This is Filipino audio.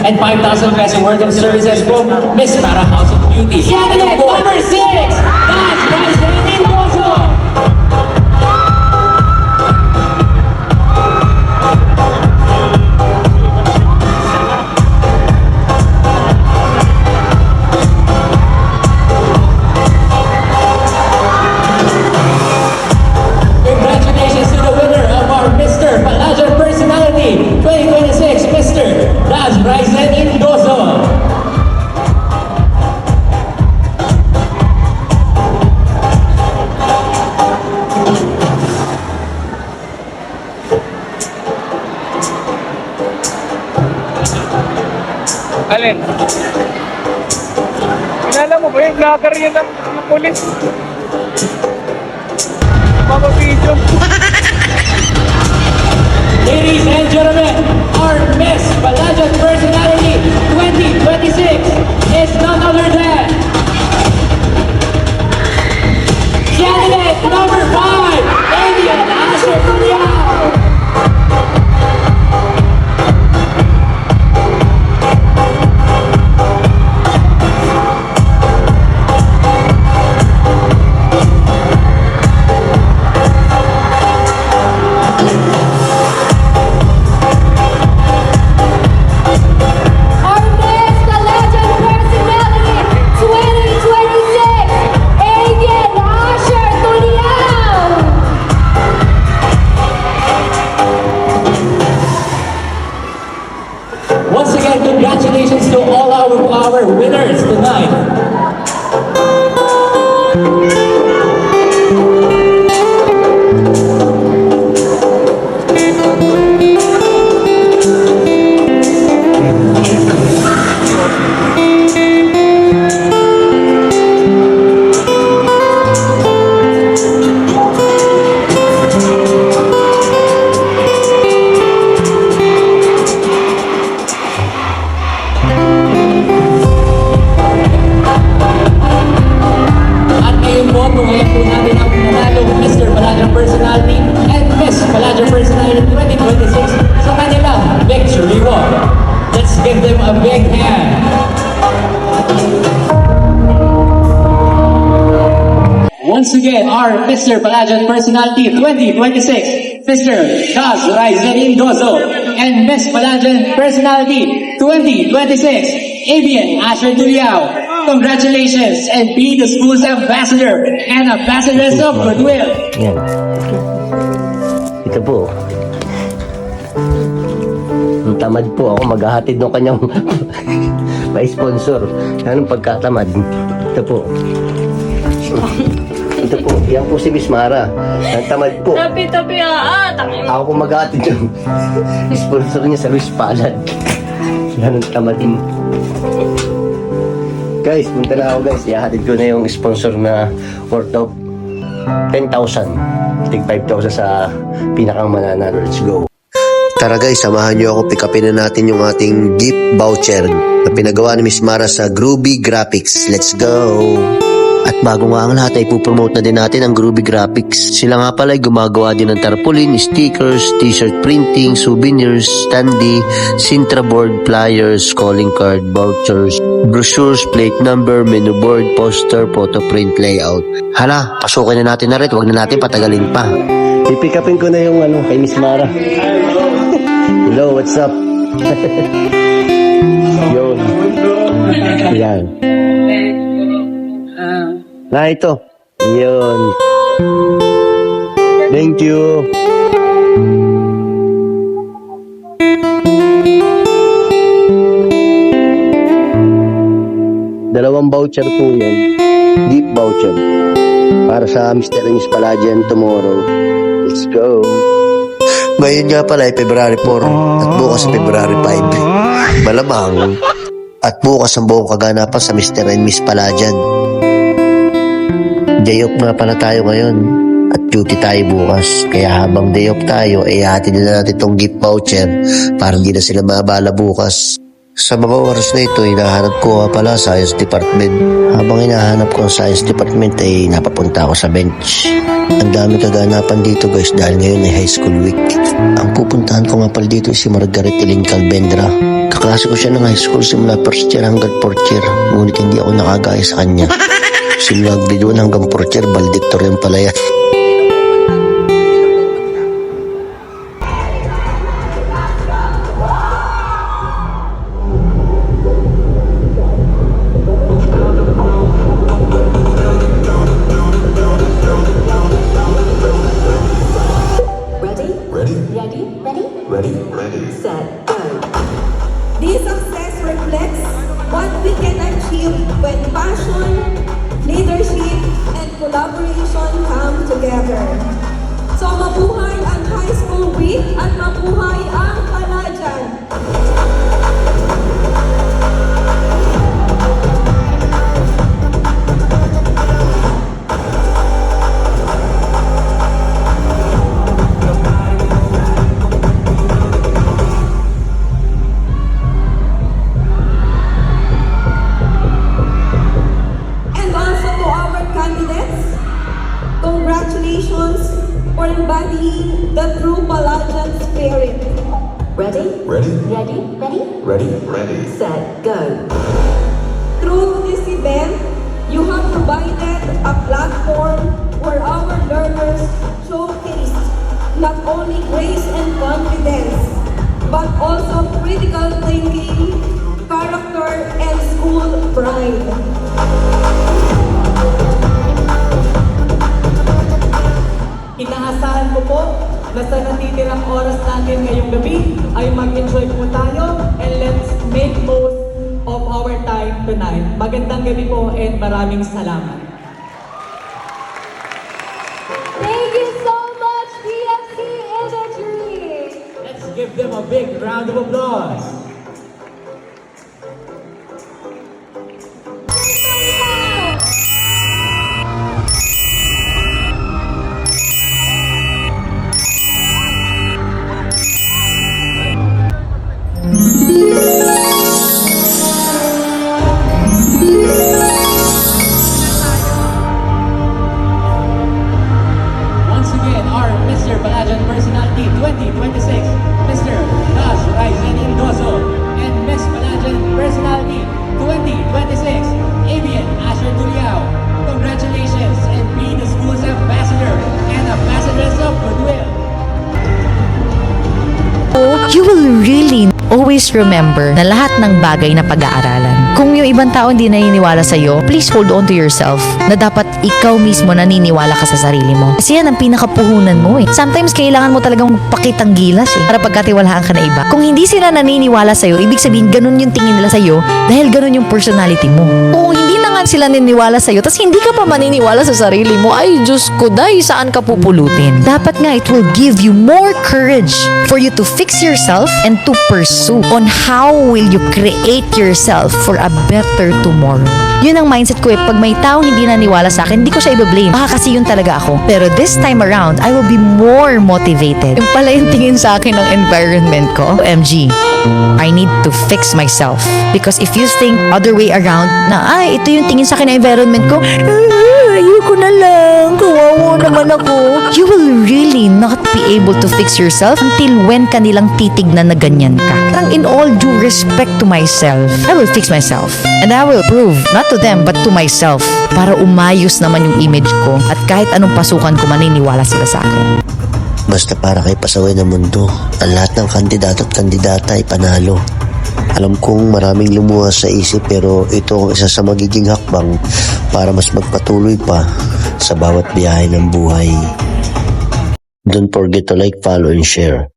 and 5,000 peso worth of services from Miss Mara House of Beauty. Candidate number 6, that's President Indoso. Congratulations to the winner of our Mr. Palajan Personality 2026, Mr. Raz Bryson Indoso. Alin? Kilala mo ba yung vlogger yun ng pulis? Video. Ladies and gentlemen, our Miss Palajan Personality 2026 is none other than candidate number 5, Alien Asher Tuliao. Once again, congratulations to all our winners tonight. Personality and Miss Palajan Personality 2026 sa kanilang victory walk. Let's give them a big hand. Once again, our Mr. Palajan Personality 2026, Mr. Raz Bryson Indoso, and Miss Palajan Personality 2026, Avian Asher Tuliao. Congratulations and be the school's ambassador and ambassadress of goodwill. Yan. Ito po. Ang tamad po ako maghahatid ng kanyang pa-sponsor. Anong pagkatamad? Ito po. Ito po. Yan po si Miss Mara. Ang tamad po. Tapi, tangin. Ako po maghahatid ng sponsor niya sa Luis Palad. Yan ang tamadin. Guys, punta na ako guys. Ihahatid ko na yung sponsor na worth of 10,000. Tig 5,000 sa pinakang mananalo. Let's go. Tara guys, samahan nyo ako. Pick upin na natin yung ating gift voucher na pinagawa ni Miss Mara sa Groovy Graphics. Let's go! At bago nga ang lahat ay pupromote na din natin ang Groovy Graphics. Sila nga pala ay gumagawa din ng tarpaulin, stickers, t-shirt printing, souvenirs, standee, Sintra board, flyers, calling card, vouchers, brochures, plate number, menu board, poster, photo print, layout. Hala, pasukin na natin na rin. Huwag na natin patagalin pa. I-pick upin ko na yung kay Miss Mara. Hello, what's up? Yo. Yan. Na ito. Yun. Thank you. Dalawang voucher po yun. Gift voucher. Para sa Mr. and Miss Palajan tomorrow. Let's go. Ngayon nga pala ay February 4 at bukas February 5. Malamang. At bukas ang buong kaganapan sa Mr. and Miss Palajan. Day off nga pala tayo ngayon at duty tayo bukas. Kaya habang day off tayo, hatid na natin itong gift voucher para hindi na sila mabala bukas. Sa mga oras na ito, hinahanap ko pala Science Department. Habang hinahanap ko ang Science Department ay napapunta ako sa bench. Ang dami kaganapan dito guys dahil ngayon ay High School Week. Ang pupuntahan ko nga pala dito si Margaret Elaine Calvendra. Kaklase ko siya ng high school simula first year hanggang fourth year. Ngunit hindi ako nakagaya sa kanya. Simula grade 1 hanggang fourth year, valedictorian pala yan. Set, go. This success reflects what we can achieve when passion, leadership, and collaboration come together. So mabuhay ang High School Week at mabuhay ang Palajan! Congratulations for embodying the true Palajan spirit. Ready? Ready? Ready? Ready? Ready? Ready. Set, go. Through this event, you have provided a platform where our learners showcase not only grace and confidence, but also critical thinking, character, and school pride. Inaasahan ko po na sa natitirang oras natin ngayong gabi ay mag-enjoy po tayo and let's make most of our time tonight. Magandang gabi po and maraming salamat. Thank you so much, PFC Imagery! Let's give them a big round of applause. Once again, our Mr. Palajan Personality 2026, Mr. Gus Raizen Indoso, and Miss Palajan Personality 2026, Avian Asher Tuliao. Congratulations and be the school's ambassador and ambassadress of goodwill. You will really always remember na lahat ng bagay na pag-aaralan. Kung yung ibang tao hindi naniniwala sa'yo, please hold on to yourself na dapat ikaw mismo naniniwala ka sa sarili mo. Kasi yan ang pinakapuhunan mo eh. Sometimes kailangan mo talagang magpakitang gilas eh para pagkatiwalaan ka na iba. Kung hindi sila naniniwala sa'yo, ibig sabihin ganun yung tingin nila sa'yo dahil ganun yung personality mo. Kung hindi na nga sila naniniwala sa'yo tapos hindi ka pa maniniwala sa sarili mo, ay Diyos ko day, saan ka pupulutin? Dapat nga it will give you more courage for you to fix yourself and to pursue on how will you create yourself for a better tomorrow. Yun ang mindset ko eh. Pag may tao hindi naniwala sa akin, hindi ko siya i-blame. Baka kasi yun talaga ako. Pero this time around, I will be more motivated. Yung pala yung tingin sa akin ng environment ko. OMG, I need to fix myself. Because if you think other way around, na ay, ito yung tingin sa akin ng environment ko, ayoko na lang, kawawa naman ako. You will really not be able to fix yourself until when kanilang titignan na ganyan ka. Parang in all due respect to myself, I will fix myself. And I will prove, not to them, but to myself, para umayos naman yung image ko at kahit anong pasukan ko maniniwala sila sa akin. Basta para kay pasaway ng mundo, ang lahat ng kandidato at kandidata ay panalo. Alam kong maraming lumuwas sa isip pero ito ang isa sa magiging hakbang para mas magpatuloy pa sa bawat biyahe ng buhay. Don't forget to like, follow, and share.